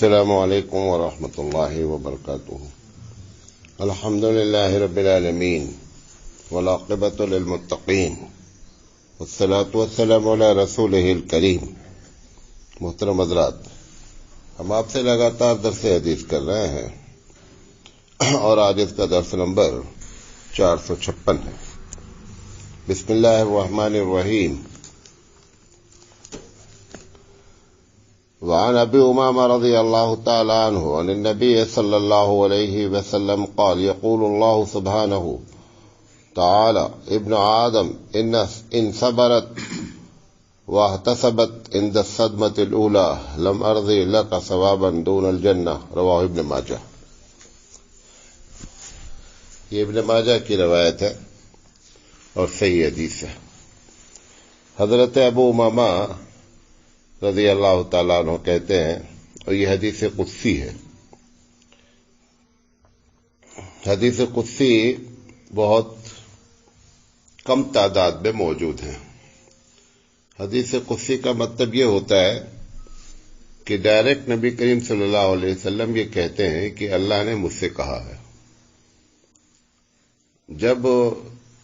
السلام علیکم ورحمۃ اللہ وبرکاتہ۔ الحمد للہ رب العالمین والعاقبۃ للمتقین والصلاة والسلام علی رسولہ الکریم۔ محترم حضرات، ہم آپ سے لگاتار درس حدیث کر رہے ہیں اور آج اس کا درس نمبر 456 ہے۔ بسم اللہ الرحمن الرحیم۔ وعن ابي امامة رضي الله تعالى عنه عن النبي صلى الله عليه وسلم قال يقول الله سبحانه تعالى ابن آدم إن صبرت واحتسبت عند الصدمة الأولى لم أرضي لك ثوابا دون الجنة۔ رواه ابن ماجہ۔ یہ ابن ماجہ کی روایت ہے اور صحیح حدیث ہے۔ حضرت ابو امامہ رضی اللہ تعالیٰ عنہ کہتے ہیں، اور یہ حدیث قدسی ہے۔ حدیث قدسی بہت کم تعداد میں موجود ہیں۔ حدیث قدسی کا مطلب یہ ہوتا ہے کہ ڈائریکٹ نبی کریم صلی اللہ علیہ وسلم یہ کہتے ہیں کہ اللہ نے مجھ سے کہا ہے۔ جب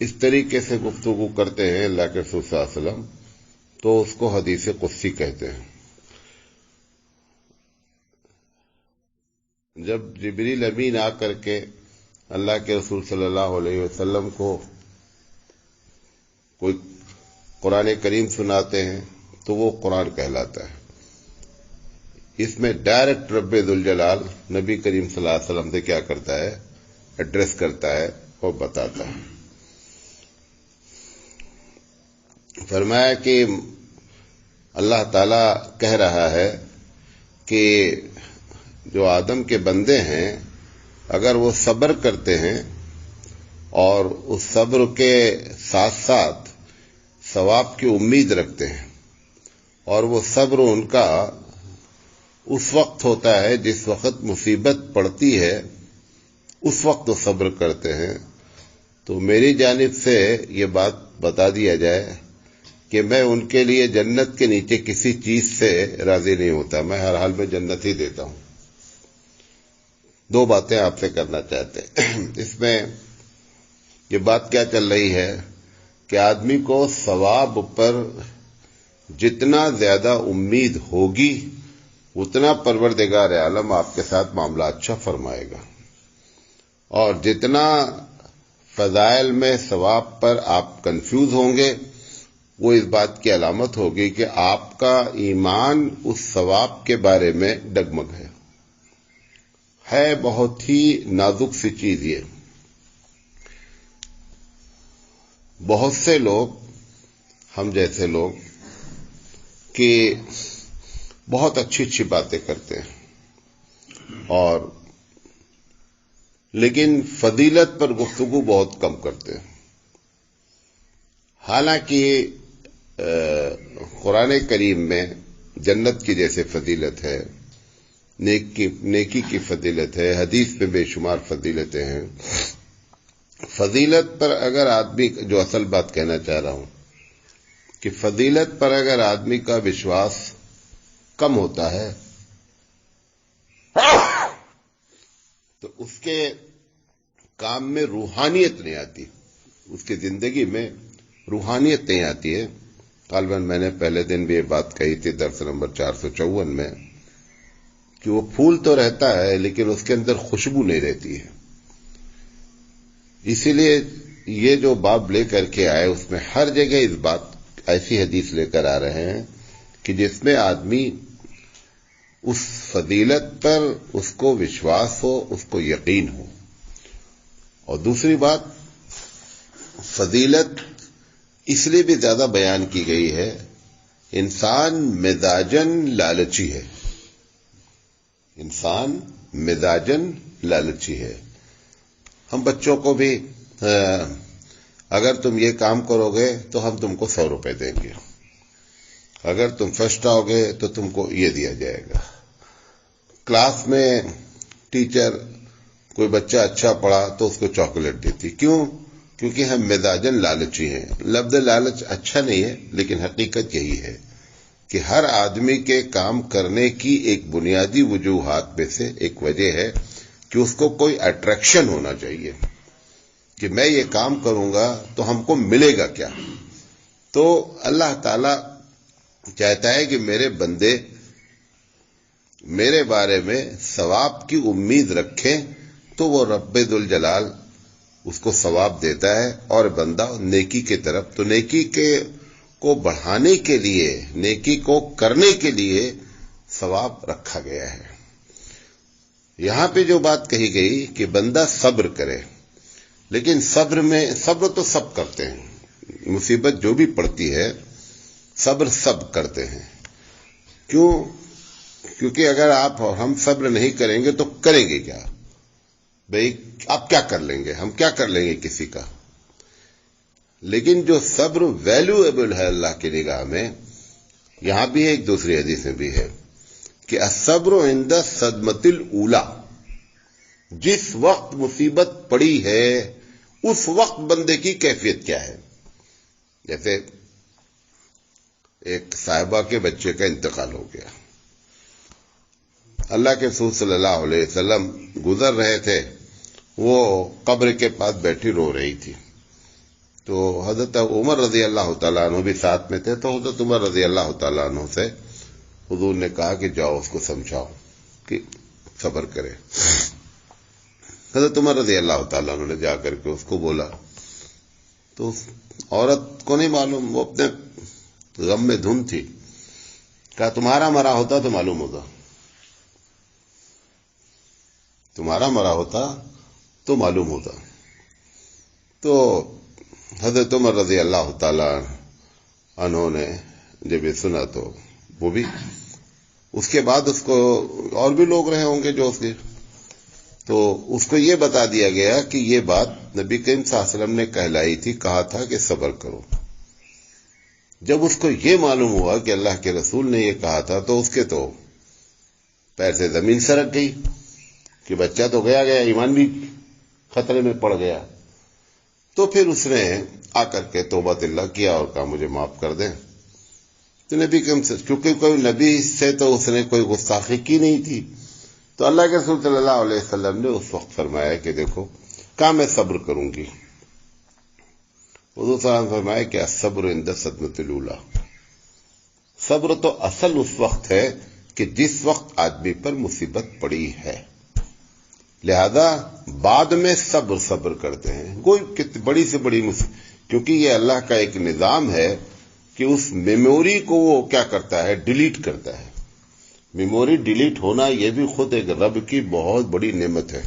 اس طریقے سے گفتگو کرتے ہیں اللہ کے رسول صلی اللہ علیہ وسلم تو اس کو حدیث قدسی کہتے ہیں۔ جب جبریل امین آ کر کے اللہ کے رسول صلی اللہ علیہ وسلم کو کوئی قرآن کریم سناتے ہیں تو وہ قرآن کہلاتا ہے۔ اس میں ڈائریکٹ رب ذوالجلال نبی کریم صلی اللہ علیہ وسلم سے کیا کرتا ہے؟ ایڈریس کرتا ہے اور بتاتا ہے۔ فرمایا کہ اللہ تعالی کہہ رہا ہے کہ جو آدم کے بندے ہیں اگر وہ صبر کرتے ہیں اور اس صبر کے ساتھ ساتھ ثواب کی امید رکھتے ہیں، اور وہ صبر ان کا اس وقت ہوتا ہے جس وقت مصیبت پڑتی ہے، اس وقت وہ صبر کرتے ہیں، تو میری جانب سے یہ بات بتا دیا جائے کہ میں ان کے لیے جنت کے نیچے کسی چیز سے راضی نہیں ہوتا، میں ہر حال میں جنت ہی دیتا ہوں۔ دو باتیں آپ سے کرنا چاہتے ہیں۔ اس میں یہ بات کیا چل رہی ہے کہ آدمی کو ثواب پر جتنا زیادہ امید ہوگی اتنا پروردگار عالم آپ کے ساتھ معاملہ اچھا فرمائے گا، اور جتنا فضائل میں ثواب پر آپ کنفیوز ہوں گے وہ اس بات کی علامت ہوگی کہ آپ کا ایمان اس ثواب کے بارے میں ڈگمگ ہے۔ بہت ہی نازک سی چیز یہ۔ بہت سے لوگ، ہم جیسے لوگ، کہ بہت اچھی اچھی باتیں کرتے ہیں اور لیکن فضیلت پر گفتگو بہت کم کرتے ہیں۔ حالانکہ قرآن کریم میں جنت کی جیسے فضیلت ہے، نیکی کی فضیلت ہے، حدیث میں بے شمار فضیلتیں ہیں۔ فضیلت پر اگر آدمی، جو اصل بات کہنا چاہ رہا ہوں کہ فضیلت پر اگر آدمی کا وشواس کم ہوتا ہے تو اس کے کام میں روحانیت نہیں آتی، اس کی زندگی میں روحانیت نہیں آتی ہے۔ غالباً میں نے پہلے دن بھی یہ بات کہی تھی درس نمبر 454 میں کہ وہ پھول تو رہتا ہے لیکن اس کے اندر خوشبو نہیں رہتی ہے۔ اسی لیے یہ جو باب لے کر کے آئے اس میں ہر جگہ اس بات ایسی حدیث لے کر آ رہے ہیں کہ جس میں آدمی اس فضیلت پر اس کو وشواس ہو، اس کو یقین ہو۔ اور دوسری بات، فضیلت اس لیے بھی زیادہ بیان کی گئی ہے، انسان مزاجن لالچی ہے۔ انسان مزاجن لالچی ہے۔ ہم بچوں کو بھی اگر تم یہ کام کرو گے تو ہم تم کو 100 روپے دیں گے، اگر تم فرسٹ آؤ گے تو تم کو یہ دیا جائے گا۔ کلاس میں ٹیچر کوئی بچہ اچھا پڑھا تو اس کو چاکلیٹ دیتی، کیوں؟ کیونکہ ہم مزاجن لالچی ہیں۔ لفظ لالچ اچھا نہیں ہے لیکن حقیقت یہی ہے کہ ہر آدمی کے کام کرنے کی ایک بنیادی وجوہات میں سے ایک وجہ ہے کہ اس کو کوئی اٹریکشن ہونا چاہیے کہ میں یہ کام کروں گا تو ہم کو ملے گا کیا. تو اللہ تعالی چاہتا ہے کہ میرے بندے میرے بارے میں ثواب کی امید رکھیں تو وہ رب ذوالجلال اس کو ثواب دیتا ہے. اور بندہ نیکی کی طرف، تو نیکی کو بڑھانے کے لیے، نیکی کو کرنے کے لیے ثواب رکھا گیا ہے. یہاں پہ جو بات کہی گئی کہ بندہ صبر کرے، لیکن صبر تو سب کرتے ہیں. مصیبت جو بھی پڑتی ہے صبر سب کرتے ہیں. کیونکہ اگر ہم صبر نہیں کریں گے تو کریں گے کیا بھئی؟ آپ کیا کر لیں گے؟ ہم کیا کر لیں گے کسی کا؟ لیکن جو صبر ویلیویبل ہے اللہ کی نگاہ میں، یہاں بھی ہے، ایک دوسری حدیث میں بھی ہے کہ الصبر عند الصدمۃ الاولی، جس وقت مصیبت پڑی ہے اس وقت بندے کی کیفیت کیا ہے. جیسے ایک صاحبہ کے بچے کا انتقال ہو گیا، اللہ کے رسول صلی اللہ علیہ وسلم گزر رہے تھے، وہ قبر کے پاس بیٹھی رو رہی تھی. تو حضرت عمر رضی اللہ تعالیٰ عنہ بھی ساتھ میں تھے، تو حضرت عمر رضی اللہ تعالیٰ عنہ سے حضور نے کہا کہ جاؤ اس کو سمجھاؤ کہ صبر کرے. حضرت عمر رضی اللہ تعالیٰ عنہ نے جا کر کے اس کو بولا، تو عورت کو نہیں معلوم، وہ اپنے غم میں دھن تھی. کہا تمہارا مرا ہوتا تو معلوم ہوتا، تمہارا مرا ہوتا تو معلوم ہوتا. تو حضرت عمر رضی اللہ تعالیٰ عنہ نے جب یہ سنا تو وہ بھی، اس کے بعد اس کو اور بھی لوگ رہے ہوں گے جو اس کے، تو اس کو یہ بتا دیا گیا کہ یہ بات نبی کریم صلی اللہ علیہ وسلم نے کہلائی تھی، کہا تھا کہ صبر کرو. جب اس کو یہ معلوم ہوا کہ اللہ کے رسول نے یہ کہا تھا تو اس کے تو پیر سے زمین سرک گئی کہ بچہ تو گیا ایمان بھی خطرے میں پڑ گیا. تو پھر اس نے آ کر کے توبہ اللہ کیا اور کہا مجھے معاف کر دیں. تو نبی کریم سے، کیونکہ کوئی نبی سے تو اس نے کوئی گستاخی کی نہیں تھی، تو اللہ کے رسول صلی اللہ علیہ وسلم نے اس وقت فرمایا کہ دیکھو کہاں میں صبر کروں گی. حضور صلی اللہ علیہ وسلم نے فرمایا کہ الصبر عند الصدمۃ الاولی، صبر تو اصل اس وقت ہے کہ جس وقت آدمی پر مصیبت پڑی ہے، لہذا بعد میں صبر کرتے ہیں. کوئی بڑی سے بڑی کیونکہ یہ اللہ کا ایک نظام ہے کہ اس میموری کو وہ کیا کرتا ہے، ڈیلیٹ کرتا ہے. میموری ڈیلیٹ ہونا یہ بھی خود ایک رب کی بہت بڑی نعمت ہے.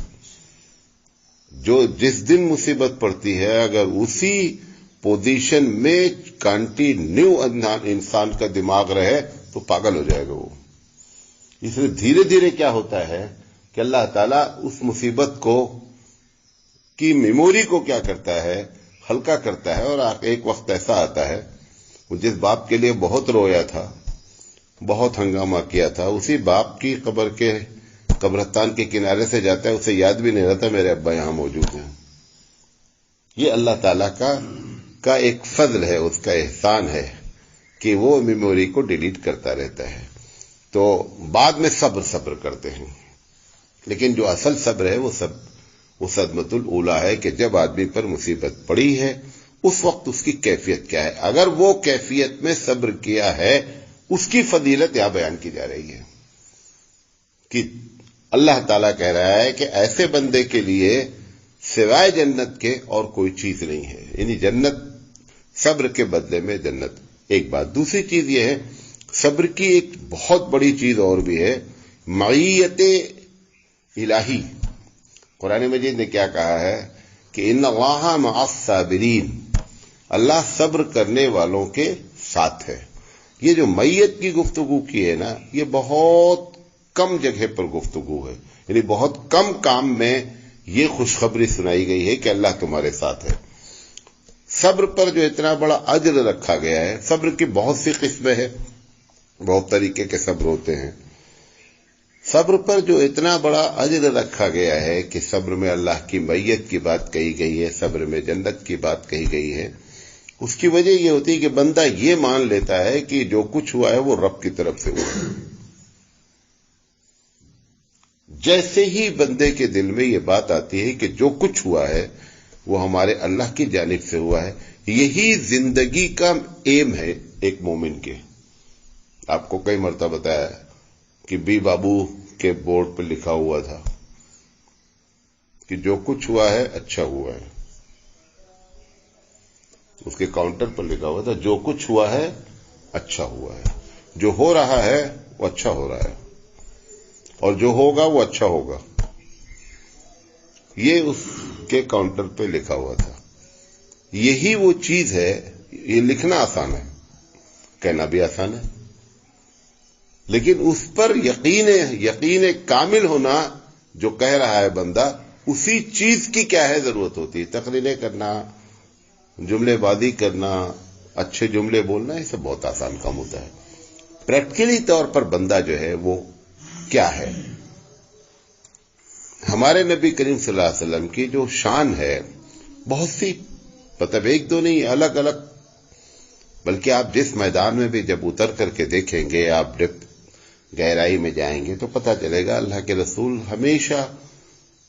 جو جس دن مصیبت پڑتی ہے اگر اسی پوزیشن میں کنٹینیو انسان کا دماغ رہے تو پاگل ہو جائے گا وہ. اس لیے دھیرے دھیرے کیا ہوتا ہے کہ اللہ تعالیٰ اس مصیبت کو کی میموری کو کیا کرتا ہے، ہلکا کرتا ہے. اور ایک وقت ایسا آتا ہے، جس باپ کے لیے بہت رویا تھا، بہت ہنگامہ کیا تھا، اسی باپ کی قبر کے قبرستان کے کنارے سے جاتا ہے، اسے یاد بھی نہیں رہتا میرے ابا یہاں موجود ہیں. یہ اللہ تعالیٰ کا ایک فضل ہے، اس کا احسان ہے کہ وہ میموری کو ڈیلیٹ کرتا رہتا ہے. تو بعد میں صبر کرتے ہیں، لیکن جو اصل صبر ہے وہ صدمۃ الاولی ہے کہ جب آدمی پر مصیبت پڑی ہے اس وقت اس کی کیفیت کیا ہے. اگر وہ کیفیت میں صبر کیا ہے اس کی فضیلت یہاں بیان کی جا رہی ہے کہ اللہ تعالیٰ کہہ رہا ہے کہ ایسے بندے کے لیے سوائے جنت کے اور کوئی چیز نہیں ہے. یعنی جنت، صبر کے بدلے میں جنت. ایک بات. دوسری چیز یہ ہے، صبر کی ایک بہت بڑی چیز اور بھی ہے، معیت الہی. قرآن مجید نے کیا کہا ہے کہ ان اللہ مع الصابرین، اللہ صبر کرنے والوں کے ساتھ ہے. یہ جو معیت کی گفتگو کی ہے نا، یہ بہت کم جگہ پر گفتگو ہے. یعنی بہت کم کام میں یہ خوشخبری سنائی گئی ہے کہ اللہ تمہارے ساتھ ہے. صبر پر جو اتنا بڑا اجر رکھا گیا ہے، صبر کی بہت سی قسمیں ہیں، بہت طریقے کے صبر ہوتے ہیں. صبر پر جو اتنا بڑا اجر رکھا گیا ہے کہ صبر میں اللہ کی معیت کی بات کہی گئی ہے، صبر میں جنت کی بات کہی گئی ہے، اس کی وجہ یہ ہوتی ہے کہ بندہ یہ مان لیتا ہے کہ جو کچھ ہوا ہے وہ رب کی طرف سے ہوا ہے. جیسے ہی بندے کے دل میں یہ بات آتی ہے کہ جو کچھ ہوا ہے وہ ہمارے اللہ کی جانب سے ہوا ہے، یہی زندگی کا ایم ہے ایک مومن کے. آپ کو کئی مرتبہ بتایا کہ بی بابو کے بورڈ پر لکھا ہوا تھا کہ جو کچھ ہوا ہے اچھا ہوا ہے. اس کے کاؤنٹر پر لکھا ہوا تھا جو کچھ ہوا ہے اچھا ہوا ہے، جو ہو رہا ہے وہ اچھا ہو رہا ہے، اور جو ہوگا وہ اچھا ہوگا. یہ اس کے کاؤنٹر پہ لکھا ہوا تھا. یہی وہ چیز ہے. یہ لکھنا آسان ہے، کہنا بھی آسان ہے، لیکن اس پر یقین کامل ہونا، جو کہہ رہا ہے بندہ اسی چیز کی کیا ہے ضرورت ہوتی ہے. تقریریں کرنا، جملے بازی کرنا، اچھے جملے بولنا، یہ سب بہت آسان کام ہوتا ہے. پریکٹیکلی طور پر بندہ جو ہے وہ کیا ہے. ہمارے نبی کریم صلی اللہ علیہ وسلم کی جو شان ہے بہت سی، مطلب ایک دو نہیں، الگ الگ، بلکہ آپ جس میدان میں بھی جب اتر کر کے دیکھیں گے، آپ گہرائی میں جائیں گے تو پتہ چلے گا اللہ کے رسول ہمیشہ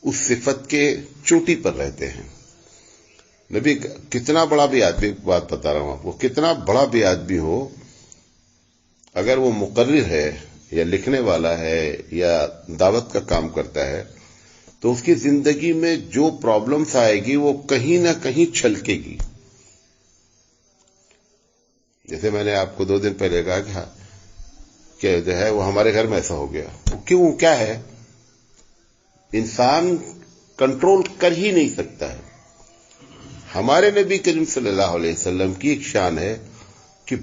اس صفت کے چوٹی پر رہتے ہیں. نبی کتنا بڑا بھی آدمی، بات بتا رہا ہوں آپ کو، کتنا بڑا بھی آدمی ہو، اگر وہ مقرر ہے یا لکھنے والا ہے یا دعوت کا کام کرتا ہے تو اس کی زندگی میں جو پرابلمس آئے گی وہ کہیں نہ کہیں چھلکے گی. جیسے میں نے آپ کو 2 دن پہلے کہا کہ جو ہے وہ ہمارے گھر میں ایسا ہو گیا. کیوں؟ کیا ہے؟ انسان کنٹرول کر ہی نہیں سکتا ہے. ہمارے نبی کریم صلی اللہ علیہ وسلم کی ایک شان ہے کہ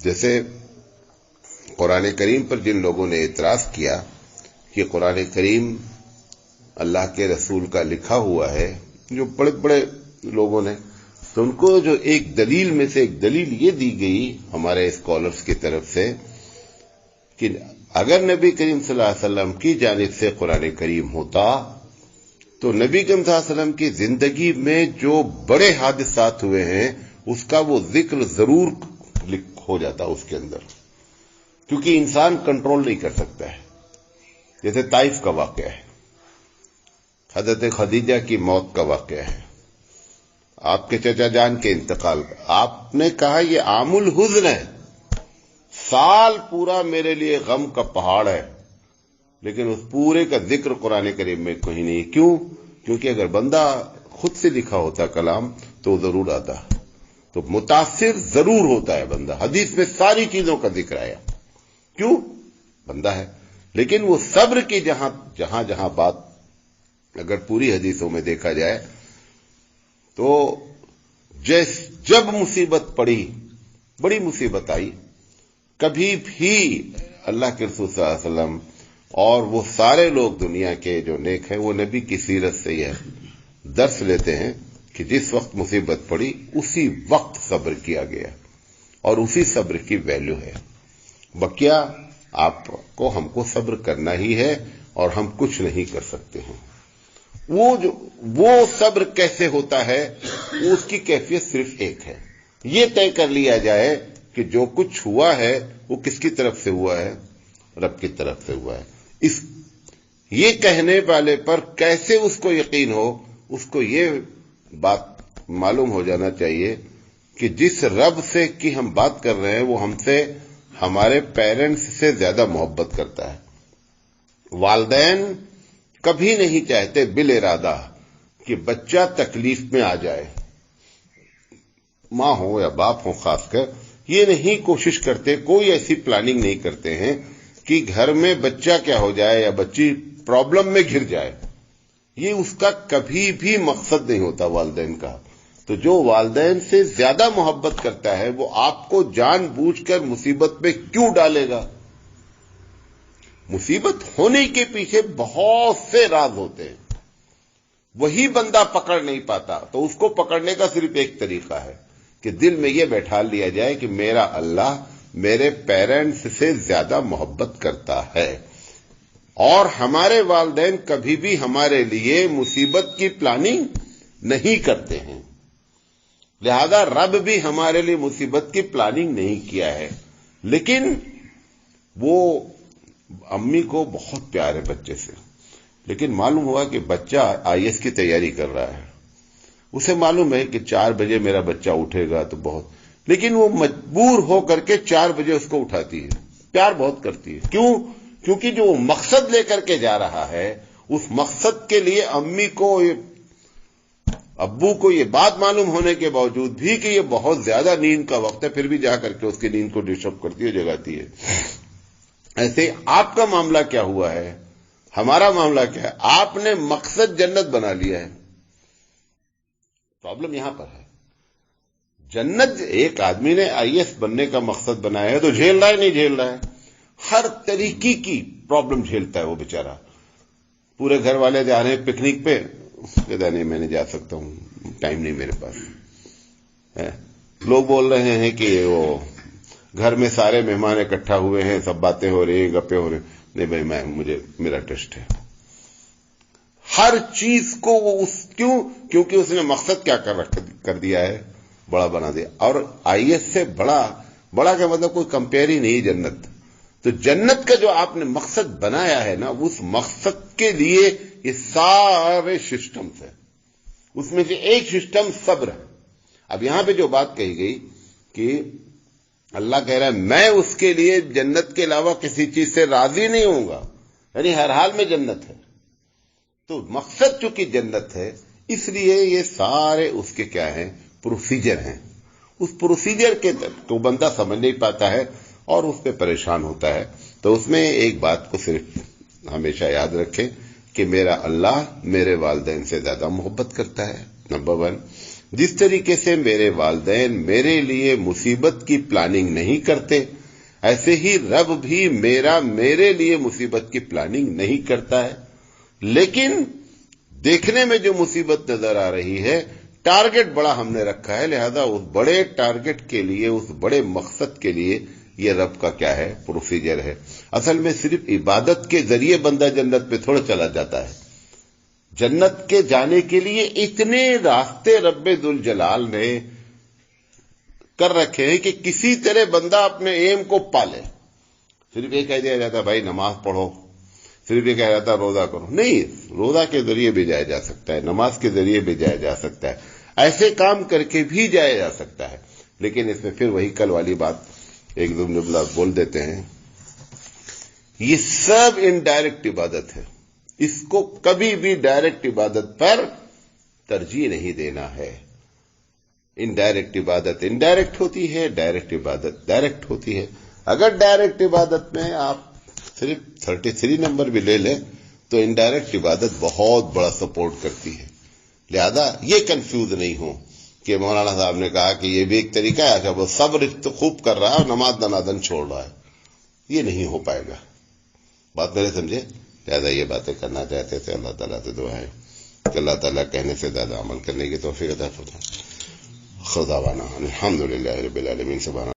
جیسے قرآن کریم پر جن لوگوں نے اعتراض کیا کہ قرآن کریم اللہ کے رسول کا لکھا ہوا ہے، جو بڑے بڑے لوگوں نے، تو ان کو جو ایک دلیل میں سے ایک دلیل یہ دی گئی ہمارے اسکالرز کی طرف سے کہ اگر نبی کریم صلی اللہ علیہ وسلم کی جانب سے قرآن کریم ہوتا تو نبی کریم صلی اللہ علیہ وسلم کی زندگی میں جو بڑے حادثات ہوئے ہیں اس کا وہ ذکر ضرور ہو جاتا اس کے اندر، کیونکہ انسان کنٹرول نہیں کر سکتا ہے. جیسے طائف کا واقعہ ہے، حضرت خدیجہ کی موت کا واقعہ ہے، آپ کے چچا جان کے انتقال کا. آپ نے کہا یہ عام الحزن ہے، سال پورا میرے لیے غم کا پہاڑ ہے، لیکن اس پورے کا ذکر قرآن کریم میں کہیں نہیں. کیوں؟ کیونکہ اگر بندہ خود سے لکھا ہوتا کلام تو ضرور آتا، تو متاثر ضرور ہوتا ہے بندہ. حدیث میں ساری چیزوں کا ذکر آیا، کیوں؟ بندہ ہے. لیکن وہ صبر کی جہاں بات اگر پوری حدیثوں میں دیکھا جائے تو جب مصیبت پڑی، بڑی مصیبت آئی، کبھی بھی اللہ کے رسول صلی اللہ علیہ وسلم اور وہ سارے لوگ دنیا کے جو نیک ہیں وہ نبی کی سیرت سے یہ درس لیتے ہیں کہ جس وقت مصیبت پڑی اسی وقت صبر کیا گیا، اور اسی صبر کی ویلیو ہے. بقیہ آپ کو ہم کو صبر کرنا ہی ہے اور ہم کچھ نہیں کر سکتے ہیں. وہ صبر کیسے ہوتا ہے، اس کی کیفیت صرف ایک ہے. یہ طے کر لیا جائے کہ جو کچھ ہوا ہے وہ کس کی طرف سے ہوا ہے؟ رب کی طرف سے ہوا ہے. یہ کہنے والے پر کیسے اس کو یقین ہو؟ اس کو یہ بات معلوم ہو جانا چاہیے کہ جس رب سے کی ہم بات کر رہے ہیں وہ ہم سے، ہمارے پیرنٹس سے زیادہ محبت کرتا ہے. والدین کبھی نہیں چاہتے بالارادہ کہ بچہ تکلیف میں آ جائے. ماں ہو یا باپ ہو خاص کر یہ نہیں کوشش کرتے، کوئی ایسی پلاننگ نہیں کرتے ہیں کہ گھر میں بچہ کیا ہو جائے یا بچی پرابلم میں گھر جائے. یہ اس کا کبھی بھی مقصد نہیں ہوتا والدین کا. تو جو والدین سے زیادہ محبت کرتا ہے وہ آپ کو جان بوجھ کر مصیبت میں کیوں ڈالے گا؟ مصیبت ہونے کے پیچھے بہت سے راز ہوتے ہیں، وہی بندہ پکڑ نہیں پاتا. تو اس کو پکڑنے کا صرف ایک طریقہ ہے کہ دل میں یہ بیٹھا لیا جائے کہ میرا اللہ میرے پیرنٹس سے زیادہ محبت کرتا ہے، اور ہمارے والدین کبھی بھی ہمارے لیے مصیبت کی پلاننگ نہیں کرتے ہیں. لہذا رب بھی ہمارے لیے مصیبت کی پلاننگ نہیں کیا ہے، لیکن وہ امی کو بہت پیار ہے بچے سے، لیکن معلوم ہوا کہ بچہ IAS کی تیاری کر رہا ہے، اسے معلوم ہے کہ 4 بجے میرا بچہ اٹھے گا تو بہت، لیکن وہ مجبور ہو کر کے 4 بجے اس کو اٹھاتی ہے، پیار بہت کرتی ہے۔ کیوں؟ کیونکہ جو وہ مقصد لے کر کے جا رہا ہے، اس مقصد کے لیے امی کو ابو کو یہ بات معلوم ہونے کے باوجود بھی کہ یہ بہت زیادہ نیند کا وقت ہے، پھر بھی جا کر کے اس کی نیند کو ڈسٹرب کرتی ہے، جگاتی ہے۔ ایسے آپ کا معاملہ کیا ہوا ہے، ہمارا معاملہ کیا ہے؟ آپ نے مقصد جنت بنا لیا ہے۔ پرابلم یہاں پر ہے، جنت ایک آدمی نے IAS بننے کا مقصد بنایا ہے تو جھیل رہا ہے، نہیں جھیل رہا ہے، ہر طریقے کی پرابلم جھیلتا ہے وہ بیچارہ۔ پورے گھر والے جا رہے ہیں پکنک پہ، کہتا نہیں میں نہیں جا سکتا ہوں، ٹائم نہیں میرے پاس۔ لوگ بول رہے ہیں کہ وہ گھر میں سارے مہمان اکٹھا ہوئے ہیں، سب باتیں ہو رہی ہیں، گپے ہو رہے ہیں، نہیں بھائی میرا ٹیسٹ ہے۔ ہر چیز کو وہ کیونکہ اس نے مقصد کیا کر دیا ہے، بڑا بنا دیا۔ اور IAS سے بڑا کا مطلب کوئی کمپیئر ہی نہیں جنت۔ تو جنت کا جو آپ نے مقصد بنایا ہے نا، اس مقصد کے لیے یہ سارے سسٹمز ہیں، اس میں سے ایک سسٹم صبر ہے۔ اب یہاں پہ جو بات کہی گئی کہ اللہ کہہ رہا ہے میں اس کے لیے جنت کے علاوہ کسی چیز سے راضی نہیں ہوں گا، یعنی ہر حال میں جنت ہے۔ تو مقصد چونکہ جنت ہے، اس لیے یہ سارے اس کے کیا ہیں، پروسیجر ہیں۔ اس پروسیجر کے تو بندہ سمجھ نہیں پاتا ہے اور اس پہ پریشان ہوتا ہے۔ تو اس میں ایک بات کو صرف ہمیشہ یاد رکھیں کہ میرا اللہ میرے والدین سے زیادہ محبت کرتا ہے، نمبر 1۔ جس طریقے سے میرے والدین میرے لیے مصیبت کی پلاننگ نہیں کرتے، ایسے ہی رب بھی میرے لیے مصیبت کی پلاننگ نہیں کرتا ہے، لیکن دیکھنے میں جو مصیبت نظر آ رہی ہے، ٹارگٹ بڑا ہم نے رکھا ہے، لہذا اس بڑے ٹارگٹ کے لیے، اس بڑے مقصد کے لیے یہ رب کا کیا ہے، پروسیجر ہے۔ اصل میں صرف عبادت کے ذریعے بندہ جنت پہ تھوڑا چلا جاتا ہے۔ جنت کے جانے کے لیے اتنے راستے رب ذوالجلال نے کر رکھے ہیں کہ کسی طرح بندہ اپنے ایم کو پالے۔ صرف یہ کہہ دیا جاتا ہے بھائی نماز پڑھو، صرف یہ کہہ جاتا ہے روزہ کرو، نہیں، روزہ کے ذریعے بھی جایا جا سکتا ہے، نماز کے ذریعے بھی جایا جا سکتا ہے، ایسے کام کر کے بھی جایا جا سکتا ہے، لیکن اس میں پھر وہی کل والی بات ایک دو جملہ بول دیتے ہیں، یہ سب انڈائریکٹ عبادت ہے، اس کو کبھی بھی ڈائریکٹ عبادت پر ترجیح نہیں دینا ہے۔ انڈائریکٹ عبادت انڈائریکٹ ہوتی ہے، ڈائریکٹ عبادت ڈائریکٹ ہوتی ہے۔ اگر ڈائریکٹ عبادت میں آپ صرف 33 نمبر بھی لے لیں تو انڈائریکٹ عبادت بہت بڑا سپورٹ کرتی ہے، لہذا یہ کنفیوز نہیں ہو کہ مولانا صاحب نے کہا کہ یہ بھی ایک طریقہ ہے، وہ صبر تو خوب کر رہا ہے اور نماز دنادن چھوڑ رہا ہے، یہ نہیں ہو پائے گا۔ بات میرے سمجھے؟ لہذا یہ باتیں کرنا چاہتے تھے، اللہ تعالیٰ سے دعا ہے کہ اللہ تعالیٰ کہنے سے زیادہ عمل کرنے کی توفیق عطا فرمائے۔ خدا وانا الحمدللہ رب العالمین۔ سبحان